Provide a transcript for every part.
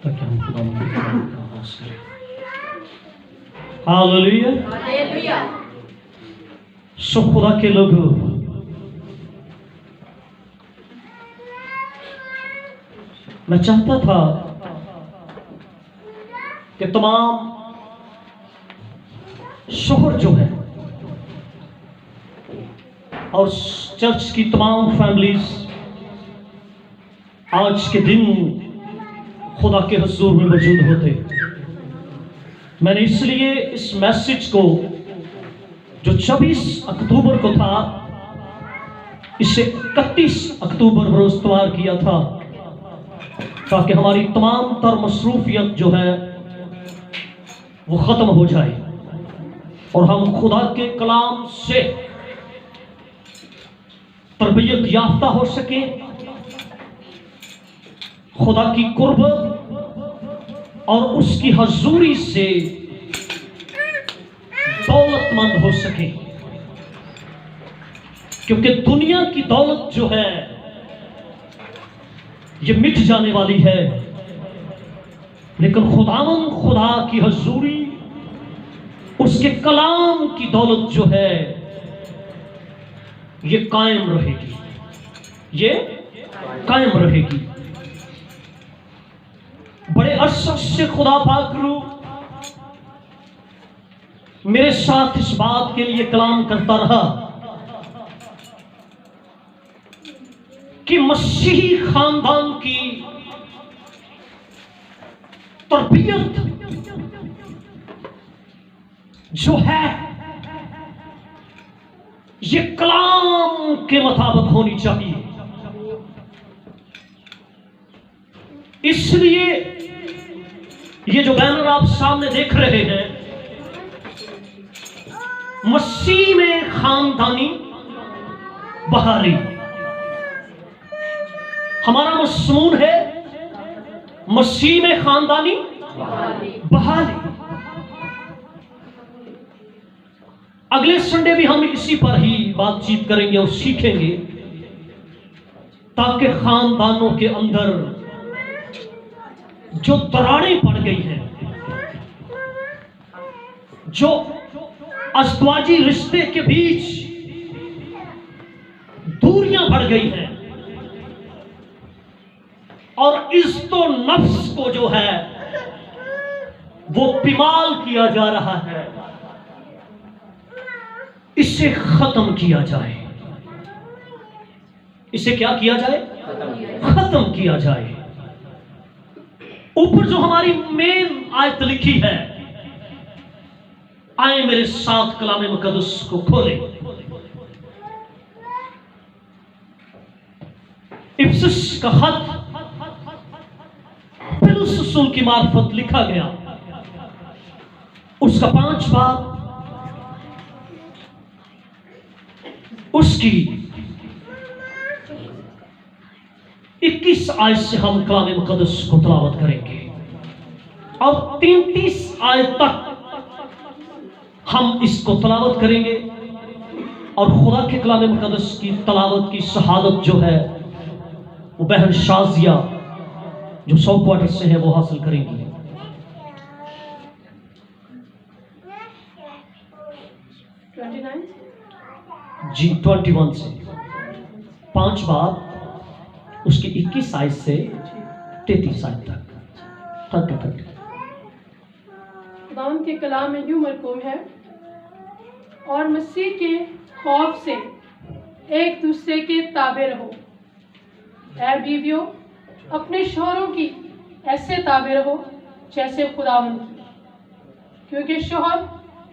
ताकि हम खुदा के कलाम का आगाज करें। हालेलुया। हालेलुया। सो खुदा के लोगों, मैं चाहता था कि तमाम शोहर जो है और चर्च की तमाम फैमिलीज आज के दिन खुदा के हुजूर में मौजूद होते। मैंने इसलिए इस मैसेज को जो 24 अक्टूबर को था, इसे 31 अक्टूबर पर इस्तेमाल किया था, ताकि हमारी तमाम तर मसरूफियत जो है वो ख़त्म हो जाए और हम खुदा के कलाम से तरबियत याफ्ता हो सके, खुदा की कुर्बत और उसकी हजूरी से दौलतमंद हो सके। क्योंकि दुनिया की दौलत जो है ये मिट जाने वाली है, लेकिन खुदा की हजूरी, उसके कलाम की दौलत जो है ये कायम रहेगी, ये कायम रहेगी। बड़े अरसे से खुदा पाक मेरे साथ इस बात के लिए कलाम करता रहा कि मसीही खानदान की तरबियत जो है ये कलाम के मुताबिक होनी चाहिए। इसलिए ये जो बैनर आप सामने देख रहे हैं, मसीह में खानदानी बहाली, हमारा मज़मून है मसीह में खानदानी बहाली। अगले संडे भी हम इसी पर ही बातचीत करेंगे और सीखेंगे, ताकि खानदानों के अंदर जो दरारें पड़ गई हैं, जो अज़दवाजी रिश्ते के बीच दूरियां बढ़ गई हैं और इज्जतो नफ्स को जो है वो पिमाल किया जा रहा है, इसे खत्म किया जाए। इसे क्या किया जाए? खत्म किया जाए। ऊपर जो हमारी मेन आयत लिखी है, आए मेरे साथ कलाम मुकद्दस को खोले। इफिसुस का खत पौलुस रसूल की मार्फत लिखा गया, उसका 5 बाब, उसकी 21 आयत से हम कलाम मुकद्दस को तिलावत करेंगे और 33 आयत तक हम इसको तिलावत करेंगे और खुदा के कलाम मुकद्दस की तिलावत की शहादत जो है वो बहन शाजिया जो सौक्वाटर से है वो हासिल करेंगी। जी 21 से 5 बाब, उसकी 21 आयत से 33 आयत तक। खुदावंद के कलाम में यूं मरकूम है, और मसीह के खौफ से एक दूसरे के ताबे रहो। ऐ बीवियों, अपने शौहरों की ऐसे ताबे रहो जैसे खुदावंद की, क्योंकि शौहर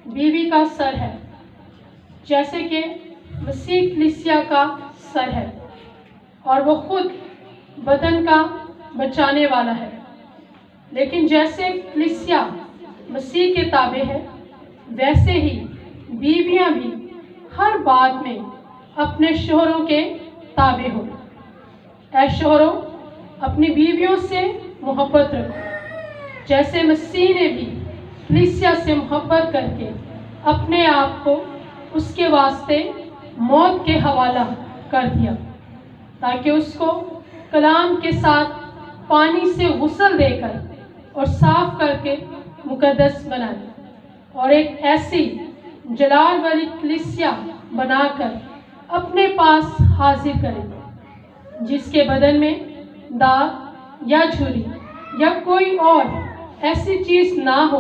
बीवी का सर है, जैसे कि मसीह कलीसिया का सर है, और वो खुद बदन का बचाने वाला है। लेकिन जैसे कलीसिया मसीह के ताबे है, वैसे ही बीवियां भी हर बात में अपने शौहरों के ताबे हो। ऐ शौहरों, अपनी बीवियों से मोहब्बत रखो, जैसे मसीह ने भी कलीसिया से मोहब्बत करके अपने आप को उसके वास्ते मौत के हवाला कर दिया, ताकि उसको कलाम के साथ पानी से गुस्ल देकर और साफ करके मुकद्दस बनाए और एक ऐसी जलाल वाली कलीसिया बनाकर अपने पास हाजिर करें जिसके बदन में दाग या झुर्री या कोई और ऐसी चीज़ ना हो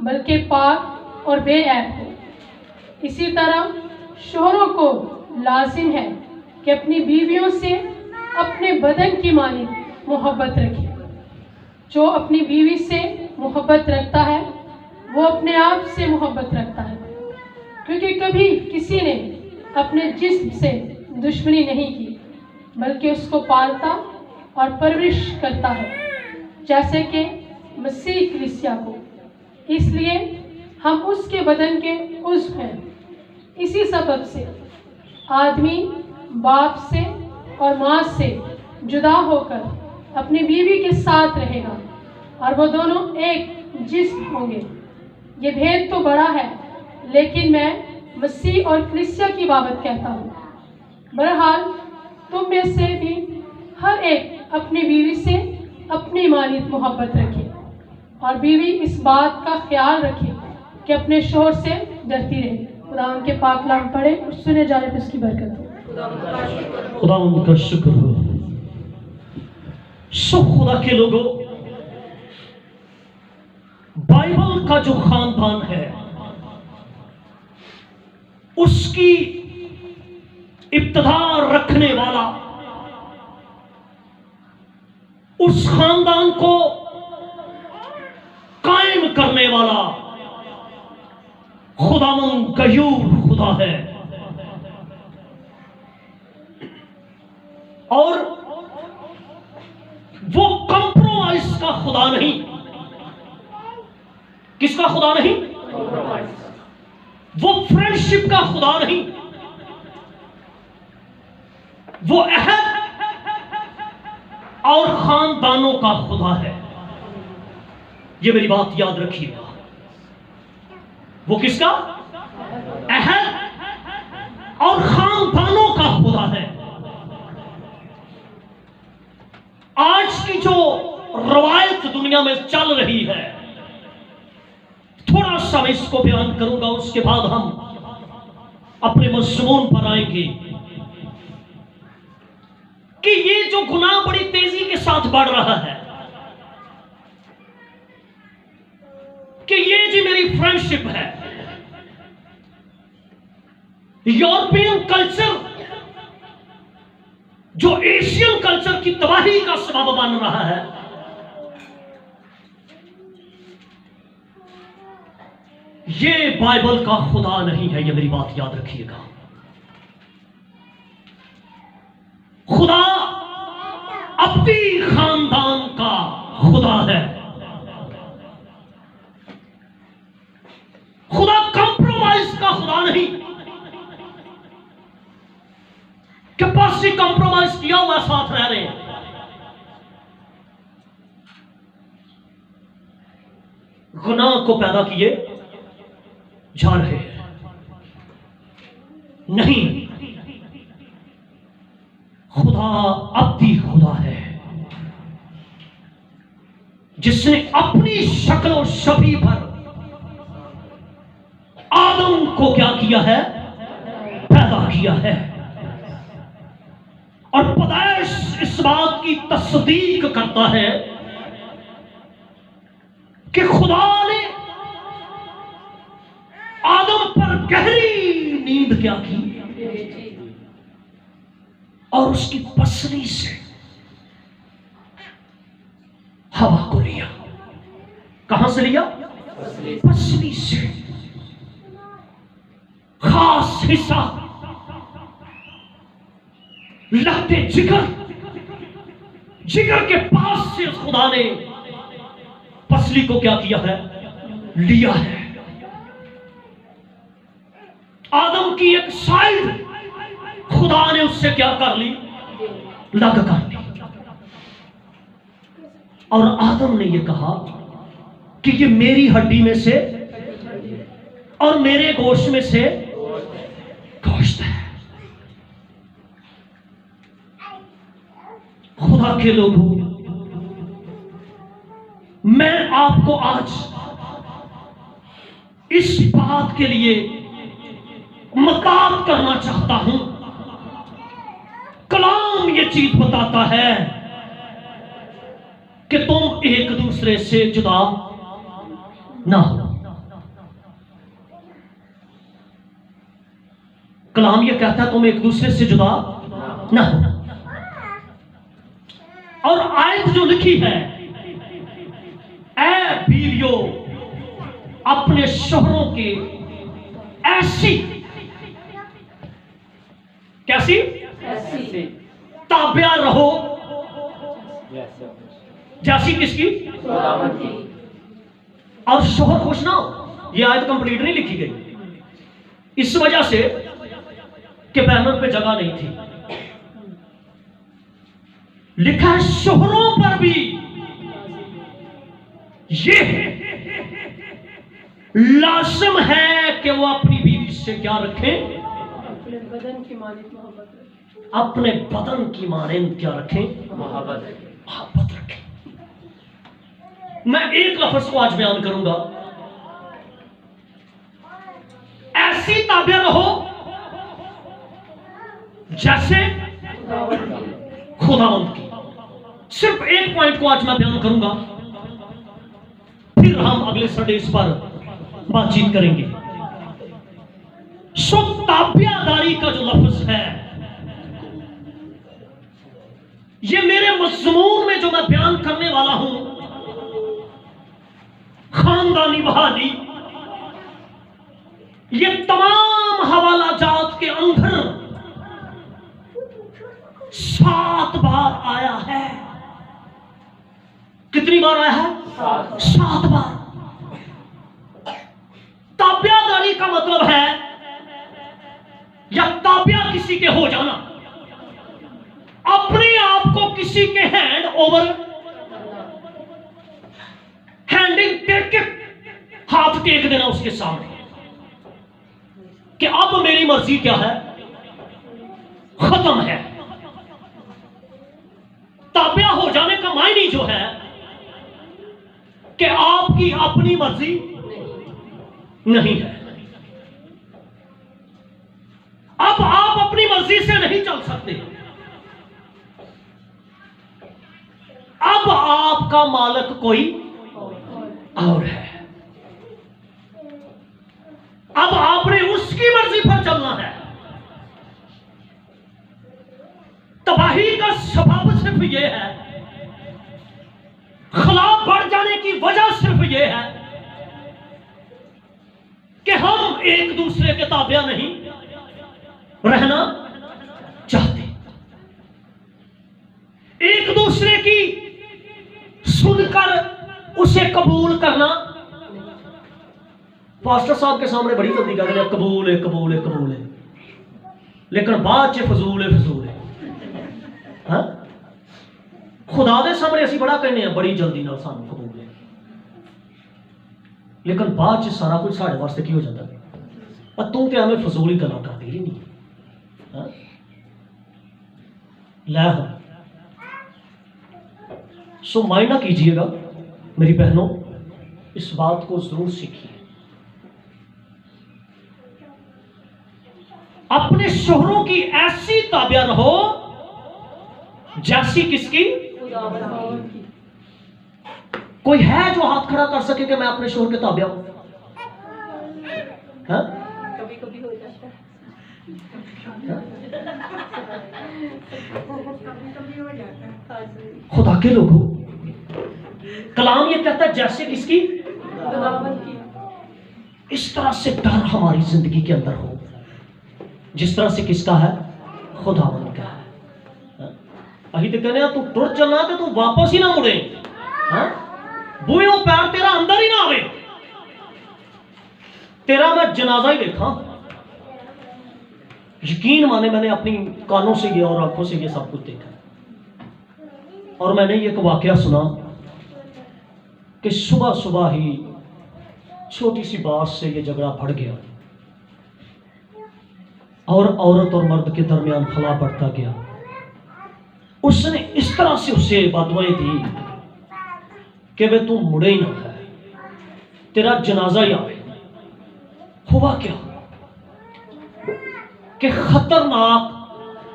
बल्कि पाक और बेऐब हो। इसी तरह शोहरों को लाजिम है कि अपनी बीवियों से अपने बदन की मानिंद मोहब्बत रखे। जो अपनी बीवी से मोहब्बत रखता है वो अपने आप से मोहब्बत रखता है, क्योंकि कभी किसी ने अपने जिस्म से दुश्मनी नहीं की बल्कि उसको पालता और परवरिश करता है जैसे कि मसीह कलीसिया को। इसलिए हम उसके बदन के उज़्व हैं। इसी सबब से आदमी बाप से और माँ से जुदा होकर अपनी बीवी के साथ रहेगा और वो दोनों एक जिस्म होंगे। ये भेद तो बड़ा है, लेकिन मैं मसीह और कलीसिया की बाबत कहता हूँ। बहरहाल तुम में से भी हर एक अपनी बीवी से अपनी मानित मोहब्बत रखे और बीवी इस बात का ख्याल रखे कि अपने शोहर से डरती रहे। खुदा उनके पाक कलाम पढ़े और सुने जाने पर उसकी बरकत हो। खुदा उनका शुक्र हो। खुदा के लोगों, बाइबल का जो खानदान है उसकी इब्तिदा रखने वाला, उस खानदान को कायम करने वाला खुदावंद गयूर खुदा है। और वो कंप्रोमाइज का खुदा नहीं। किसका खुदा नहीं? वो फ्रेंडशिप का खुदा नहीं। वो अहद और खानदानों का खुदा है। ये मेरी बात याद रखिएगा। वो किसका? अहद और खानदानों का खुदा है। आज की जो रवायत दुनिया में चल रही है, थोड़ा सा मैं इसको बयान करूंगा, उसके बाद हम अपने मज़मून पर आएंगे कि ये जो गुनाह बड़ी तेजी के साथ बढ़ रहा है, कि ये जी मेरी फ्रेंडशिप है। यूरोपियन कल्चर जो एशियन कल्चर की तबाही का सबब बन रहा है, ये बाइबल का खुदा नहीं है। ये मेरी बात याद रखिएगा। खुदा अपनी खानदान का खुदा है। खुदा कंप्रोमाइज का खुदा नहीं कि बस ही कंप्रोमाइज किया हुआ साथ रह रहे हैं। गुनाह को पैदा किए जा रहे हैं। नहीं, खुदा अब्दी खुदा है जिसने अपनी शक्ल और शबीह पर आदम को क्या किया है? पैदा किया है। और पैदाइश इस बात की तस्दीक करता है कि खुदा ने आदम पर गहरी नींद क्या की और उसकी पसली से हवा को लिया। कहां से लिया? पसली से। खास हिस्सा लगते जिगर, जिगर के पास से खुदा ने पसली को क्या किया है? लिया है। आदम की एक साइड खुदा ने उससे क्या कर ली? लग कर ली। और आदम ने यह कहा कि ये मेरी हड्डी में से और मेरे गोश्त में से गोश्त है। खुदा के लोगों, मैं आपको आज इस बात के लिए मताब करना चाहता हूं। कलाम ये चीज बताता है कि तुम एक दूसरे से जुदा ना हो। कलाम ये कहता है तुम एक दूसरे से जुदा ना हो। और आयत जो लिखी है, ऐ बीवियों अपने शोहरों के ऐसी कैसी ताबिया रहो जैसी किसकी? और शोहर खुश ना हो। यह आयत कंप्लीट नहीं लिखी गई इस वजह से कि बैनर पे जगह नहीं थी। लिखा है शोहरों पर भी ये लाजिम है कि वो अपनी बीवी से क्या रखें? अपने बदन की मानित मोहब्बत रखें। अपने बदन की मानित क्या रखें? मोहब्बत रखें। मैं एक लफ्ज को आज बयान करूंगा, ऐसी ताबिया रहो जैसे खुदावंद की। सिर्फ एक पॉइंट को आज मैं बयान करूंगा, फिर हम अगले संडे इस पर बातचीत करेंगे। सो ताबियादारी का जो लफ्ज है, ये मेरे मज़मून में जो मैं बयान करने वाला हूं, खानदानी बहाली, ये तमाम हवाला जात के अंदर 7 बार आया है। कितनी बार आया है? 7 बार। ताबियादारी का मतलब है या ताबिया किसी के हो जाना, अपने आप को किसी के हैंड ओवर, हैंडिंग टेक के हाथ टेक देना उसके सामने कि अब मेरी मर्जी क्या है, खत्म है। ताबिया हो जाने का मायने जो है कि आपकी अपनी मर्जी नहीं है। अब आप अपनी मर्जी से नहीं चल सकते। अब आपका मालिक कोई और है। अब आपने उसकी मर्जी पर चलना है। तबाही का सबब सिर्फ यह है, खिलाफ बढ़ जाने की वजह सिर्फ यह है कि हम एक दूसरे के ताबिया नहीं रहना चाहते। एक दूसरे की सुनकर उसे कबूल करना। पास्टर साहब के सामने बड़ी जल्दी कहते हैं कबूल है, कबूल है, कबूल है, लेकिन बाद च फजूल है, फजूल है। हाँ? खुदा दे सामने असी बड़ा कहने हैं बड़ी जल्दी नाल सानू कबूल है, लेकिन बाद च सारा कुछ साढ़े वास्ते की हो जाता है? पर तू तो हमें फजूली गल्लां करदी ही नहीं। हाँ? लै हम सो मायना कीजिएगा मेरी बहनों, इस बात को जरूर सीखिए। अपने शोहरों की ऐसी ताबिया रहो जैसी किसकी? कोई है जो हाथ खड़ा कर सके कि मैं अपने शोहर के ताबिया हूं? कभी कभी हो जाता है। खुदा के लोगों, कलाम ये कहता है जैसे किसकी? इस तरह से डर हमारी जिंदगी के अंदर हो जिस तरह से किसका है? खुदावंद का है। अही तो कहने तू टुर चलना तो तू वापस ही ना मुड़े। बुयों पैर तेरा अंदर ही ना आवे, तेरा मैं जनाजा ही देखा। यकीन माने मैंने अपनी कानों से ये और आंखों से ये सब कुछ देखा। और मैंने ये एक वाकया सुना कि सुबह सुबह ही छोटी सी बात से ये झगड़ा बढ़ गया और औरत और मर्द के दरमियान खला बढ़ता गया। उसने इस तरह से उसे बदुआएं दी कि वे तू मुड़े ही ना है, तेरा जनाजा ही आवे। हुआ क्या कि खतरनाक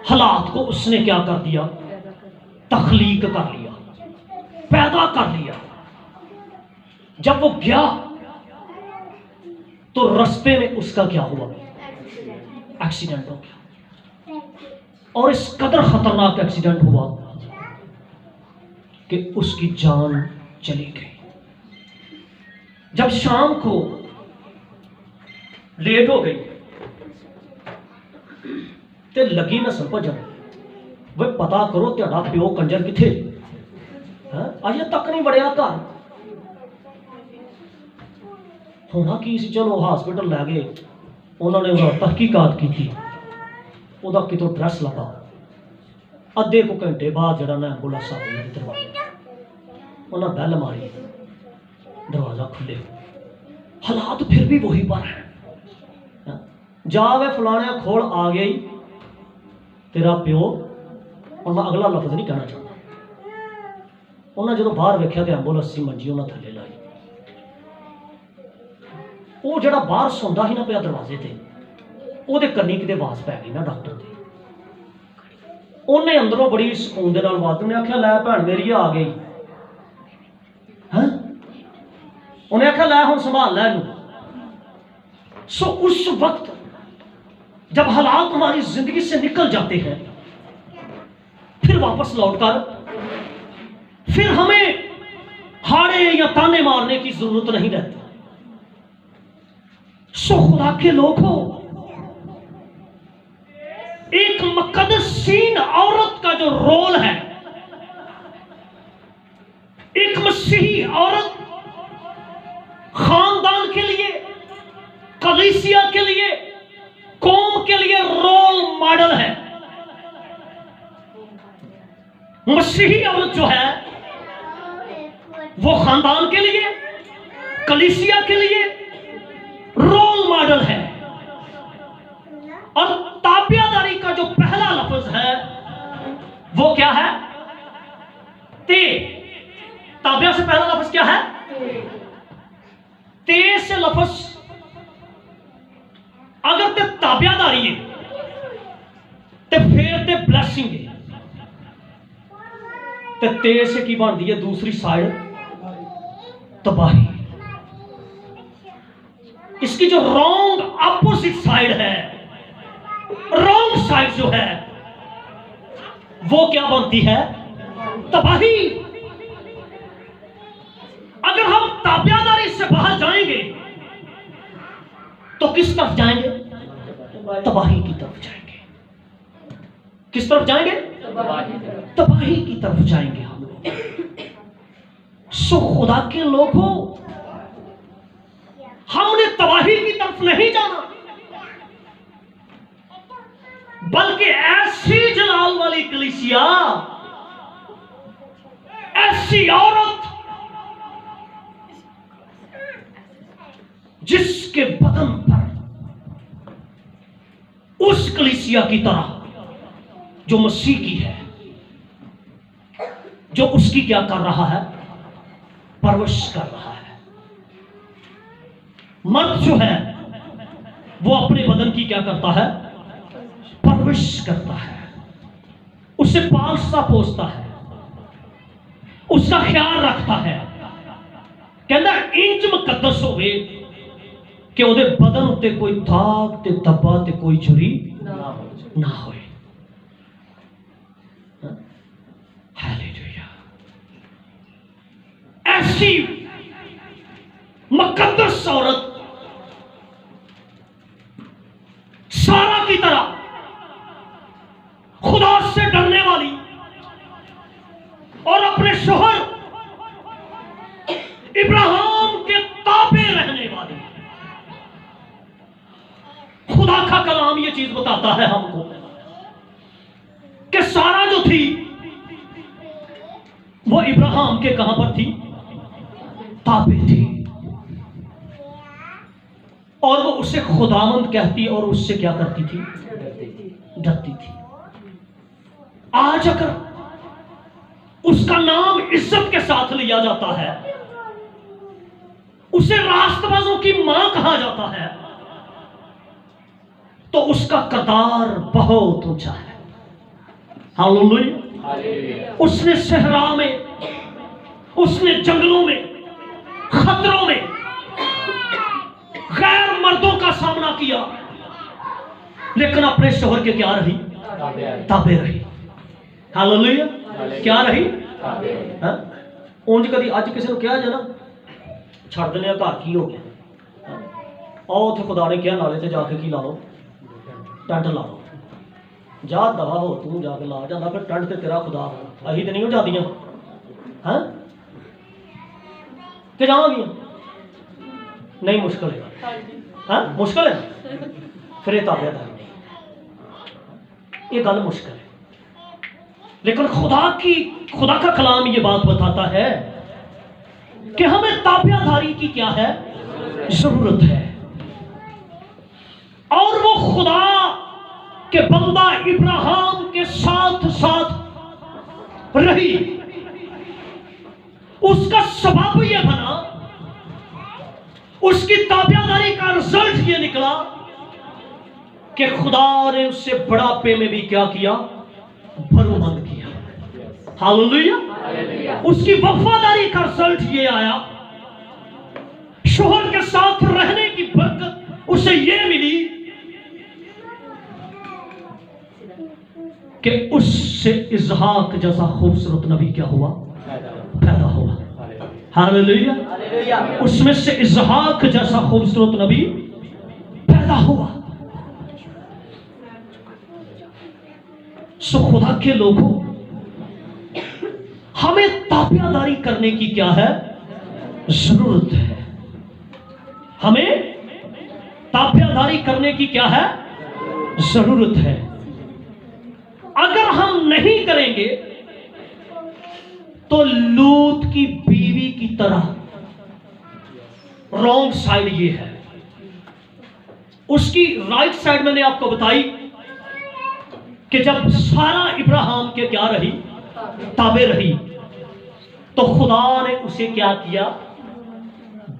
हालात को उसने क्या कर दिया, तख्लीक कर लिया, पैदा कर लिया। जब वो गया तो रास्ते में उसका क्या हुआ, एक्सीडेंट हो गया। और इस कदर खतरनाक एक्सीडेंट हुआ कि उसकी जान चली गई। जब शाम को लेट हो गई ते लगी ना भजन, वे पता करो तेरा प्यो कंजर किथे, अजे तक नहीं बढ़िया घर। होना की सी, चलो हॉस्पिटल लै गए, उन्होंने तहकीकात की, कितों ड्रैस लगा। अद्धे को घंटे बाद जरा ना एंबुलेंस आ गई दरवाजे, उन्हें बैल मारी, दरवाजा खुले, हालात फिर भी वही पर है। जावे फलाने खोल आ गई तेरा प्यो, और मैं अगला लफ्ज नहीं कहना चाहता। उन्हें जो बाहर वेख्या तो एंबुलेंस की मंजी उन्हें थले लाई। वो जड़ा बाहर सौंदा ही ना पिया दरवाजे ते, ਉਹਦੇ ਕੰਨੀ ਕਿਤੇ ਆਵਾਜ਼ ਪੈ ਗਈ ਨਾ ਡਾਕਟਰ ਦੀ। ਉਹਨੇ ਅੰਦਰੋਂ ਬੜੀ ਸਕੂਨ ਦੇ ਨਾਲ ਆਵਾਜ਼, ਉਹਨੇ ਆਖਿਆ ਲੈ ਭੈਣ ਮੇਰੀ ਆ ਗਈ। ਹਾਂ, ਉਹਨੇ आख्या लै हुण संभाल लै इनू। सो उस वक्त जब हालात हमारी जिंदगी से निकल जाते हैं, फिर वापस लौटकर फिर हमें हाड़े या ताने मारने की जरूरत नहीं रहती। सो खुदा के लोग हो, एक मुकद्दसीन औरत का जो रोल है, एक मसीही औरत खानदान के लिए, कलीसिया के लिए, कौम के लिए रोल मॉडल है। मसीही औरत जो है वो खानदान के लिए, कलीसिया के लिए रोल मॉडल है। और ताबियादारी का जो पहला लफ्ज है वो क्या है? ते। ताबिया से पहला लफ्ज क्या है? ते से लफ्ज अगर ते ताबियादारी है ते फिर ते ब्लेसिंग है, ते से की बनती है दूसरी साइड तबाही। इसकी जो रॉन्ग अपोजिट साइड है, रॉन्ग साइड जो है वो क्या बनती है? तबाही। अगर हम ताबियादारी से बाहर जाएंगे तो किस तरफ जाएंगे? तबाही की तरफ जाएंगे। किस तरफ जाएंगे? तबाही की तरफ जाएंगे हम लोग। सो खुदा के लोगों, हमने तबाही की तरफ नहीं जाना, बल्कि ऐसी जलाल वाली कलीसिया, ऐसी औरत जिसके बदन पर उस कलीसिया की तरह जो मसीह की है, जो उसकी क्या कर रहा है? परवरिश कर रहा है। मर्द जो है वो अपने बदन की क्या करता है? परवरिश करता है, उसे पालता पोसता है, उसका ख्याल रखता है। कहता इंज मुकद्दस होवे कि उहदे बदन उत्ते कोई दाग ते धब्बा ते कोई झुरी ना होए। हालेलुया। ऐसी मुकद्दस औरत सारा की तरह खुदा से डरने वाली और अपने शोहर इब्राहिम के ताबे रहने वाली। खुदा का कलाम ये चीज बताता है हमको कि सारा जो थी वो इब्राहिम के कहां पर थी? ताबे थी। और वो उसे खुदावंद कहती और उससे क्या करती थी? डरती थी। आज अगर उसका नाम इज्जत के साथ लिया लिया जाता है, उसे रास्तबाजों की मां कहा जाता है, तो उसका किरदार बहुत ऊंचा है। हालेलुया। उसने सहरा में, उसने जंगलों में, खतरों में गैर मर्दों का सामना किया, लेकिन अपने शोहर के क्या रही? ताबे रही। हालेलुया। क्या रही? उंज कभी अज किसी को कहा जाए ना, छड़ देने घर की हो गया, आओ उथे खुदा ने कहा नाले से जाके की ला लो, टेंट ला लो, जा दवा हो तू जाके ला जाता, फिर टेंट ते तेरा खुदा हो। अही तो नहीं हो जादियां हैं कि जावांगियां? नहीं, मुश्किल है। हाँ मुश्किल है। फिर ये ताबेदारी नहीं, ये गल मुश्किल है। लेकिन खुदा का कलाम ये बात बताता है कि हमें ताबेदारी की क्या है? जरूरत है। और वो खुदा के बंदा इब्राहिम के साथ साथ रही। उसका सबब ये बना, उसकी ताबेदारी का रिजल्ट ये निकला कि खुदा ने उससे बुढ़ापे में भी क्या किया? भरोमंद किया। हालेलुया। उसकी वफादारी का रिजल्ट ये आया, शोहर के साथ रहने की बरकत उसे ये मिली कि उससे इसहाक जैसा खूबसूरत नबी क्या हुआ? पैदा हुआ। हालेलुया। उसमें से इसहाक जैसा खूबसूरत नबी पैदा हुआ। सो खुदा के लोगों, हमें ताबेदारी करने की क्या है? जरूरत है। हमें ताबेदारी करने की क्या है? जरूरत है। अगर हम नहीं करेंगे तो लूत की बीवी की तरह रॉन्ग साइड ये है। उसकी राइट साइड मैंने आपको बताई कि जब सारा इब्राहिम के क्या रही? ताबे रही, तो खुदा ने उसे क्या किया?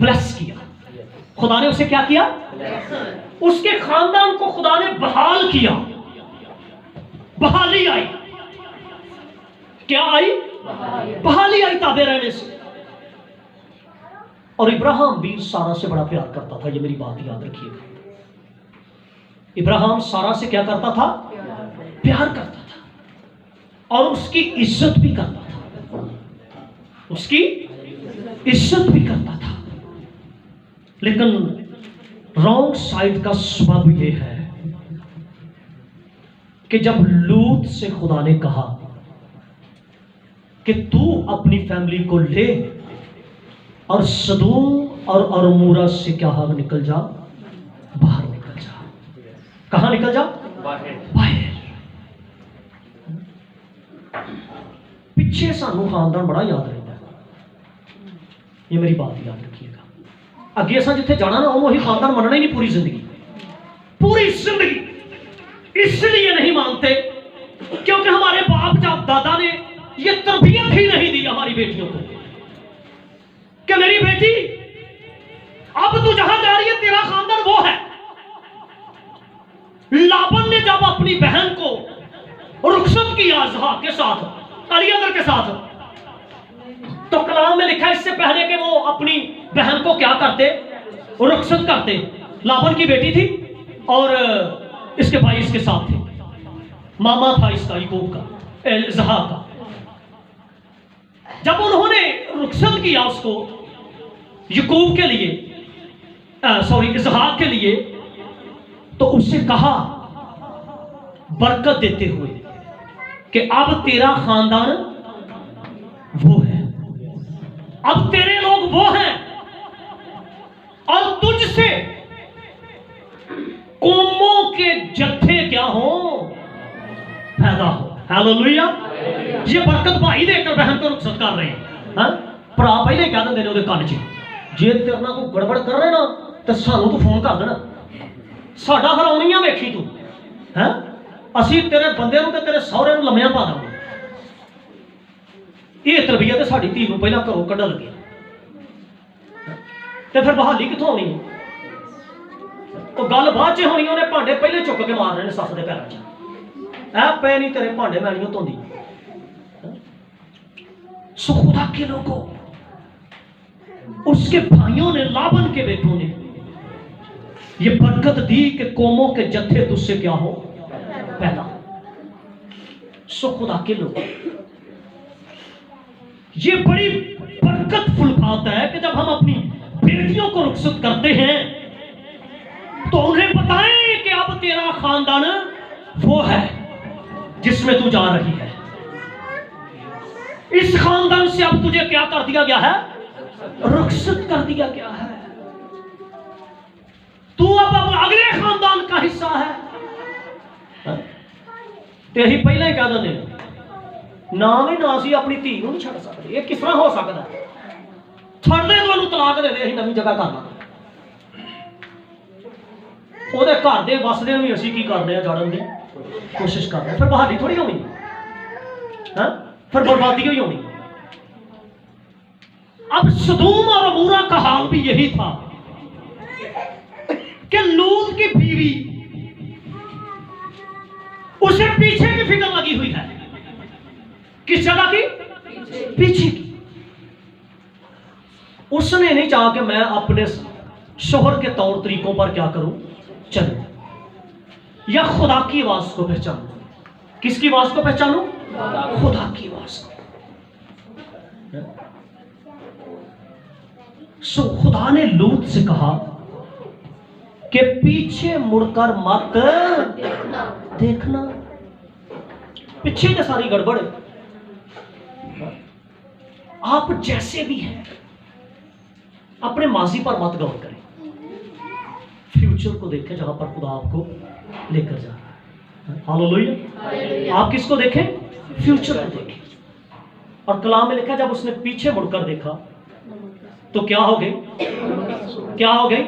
ब्लेस किया। खुदा ने उसे क्या किया? उसके खानदान को खुदा ने बहाल किया। बहाली आई। क्या आई? बहाली आई ताबे रहने से। और इब्राहिम भी सारा से बड़ा प्यार करता था, ये मेरी बात याद रखिएगा। इब्राहिम सारा से क्या करता था? प्यार करता था, और उसकी इज्जत भी करता था। उसकी इज्जत भी करता था। लेकिन रॉन्ग साइड का सबब यह है कि जब लूत से खुदा ने कहा कि तू अपनी फैमिली को ले और सदूम और अरमूरा से क्या निकल जा, बाहर निकल जा। कहां निकल जा? बाहर। पिछे सानू खानदान बड़ा याद रहता है, ये मेरी बात याद रखिएगा। अगे असा जिथे जाना ना, वही खानदान मनना ही नहीं पूरी जिंदगी। पूरी जिंदगी इसलिए नहीं मानते क्योंकि हमारे बाप जब दादा ने ये तरबियत ही नहीं दी हमारी बेटियों को कि मेरी बेटी अब तू जहां जा रही है तेरा खानदान वो है। लाबन ने जब अपनी बहन को रुखसत किया ज़हा के साथ, अलियाजर के साथ, तो कलाम में लिखा है इससे पहले कि वो अपनी बहन को क्या करते? रुखसत करते। लाबन की बेटी थी और इसके भाई इसके साथ थे, मामा था इसका याकूब का, ज़हा का। जब उन्होंने रुखसत किया उसको याकूब के लिए, सॉरी इसहाक के लिए, तो उससे कहा बरकत देते हुए कि अब तेरा खानदान वो है, अब तेरे लोग वो हैं, और तुझसे कौमों के जत्थे क्या हो? पैदा हो। हालेलुया। ये बरकत भाई देकर बहन को रुखसत कर रहे हैं। हाँ, भरा पहले कह देंगे ने कान च, जे तेरे नाल कोई गड़बड़ कर रहे ना तो सानू तू फोन कर देना, साडा हराउणियां वेखी तू है, असी तेरे बंदे नूं ते तेरे सहुरे नूं लम्मियां पा देंगे। ਇਹ ਤਰਬੀਅਤ ਸਾਡੀ ਧੀ ਨੂੰ ਪਹਿਲਾਂ ਘਰੋਂ ਕੱਢਣ ਲੱਗੇ ਤੇ ਫਿਰ ਬਹਾਲੀ ਕਿੱਥੋਂ ਆਉਣੀ ਹੈ? ਉਹ ਗੱਲ ਬਾਅਦ 'ਚ ਹੋਣੀ, ਉਹਨੇ ਭਾਂਡੇ ਪਹਿਲੇ ਚੁੱਕ ਕੇ ਮਾਰਨੇ ਨੇ ਸੱਸ ਦੇ ਪੈਰਾਂ 'ਚ। ਐ ਪੈ ਨਹੀਂ तेरे भांडे मैं नहीं धोंदी। सो खुदा के लोगों, उसके भाइयों ने, लाबन के बेटों ने ये बरकत दी कि कौमों के जत्थे तुझसे क्या हो पैदा। सो खुदा के लोगों, ये बड़ी बरकतफुल बात है कि जब हम अपनी बेटियों को रुखसत करते हैं तो उन्हें बताएं कि अब तेरा खानदान वो है जिसमें तू जा रही है। इस खानदान से अब तुझे क्या कर दिया गया है? रुखसत कर दिया गया है। तू अब अगले खानदान का हिस्सा है। ते ही पहले ही कह देंगे नाम ही ना सी अपनी धी को नहीं छड़ सकते। ये किस तरह हो सकता है? छड़ दे तो तलाक दे दे, नवी जगह करना। ਉਹਦੇ ਘਰ ਦੇ ਵਸਦੇ ਨੂੰ ਵੀ ਅਸੀਂ ਕੀ ਕਰਦੇ ਆ? ਜਾਣਨ ਦੀ ਕੋਸ਼ਿਸ਼ ਕਰਦੇ ਆ। ਫਿਰ ਬਹਾਲੀ ਥੋੜੀ ਹੋਣੀ है, फिर बर्बादी ही होनी। अब सदूम और अमूरा का हाल भी यही था कि लूत की बीवी, उसे पीछे की फिक्र लगी हुई है। किस जगह की? पीछे की। उसने नहीं चाहा कि मैं अपने शोहर के तौर तरीकों पर क्या करूं, चलूं, या खुदा की आवाज को पहचानूं। किसकी आवाज को पहचानूं? खुदा की आवाज को। सो खुदा ने लूत से कहा कि पीछे मुड़कर मत देखना। पीछे की सारी गड़बड़ है। आप जैसे भी हैं अपने माजी पर मत गौर करें, फ्यूचर को देखें जहां पर खुदा आपको लेकर जा रहा है। हालेलुया। आप किसको देखें? फ्यूचर को देखें। और कलाम में लिखा जब उसने पीछे मुड़कर देखा तो क्या हो गई? क्या हो गई?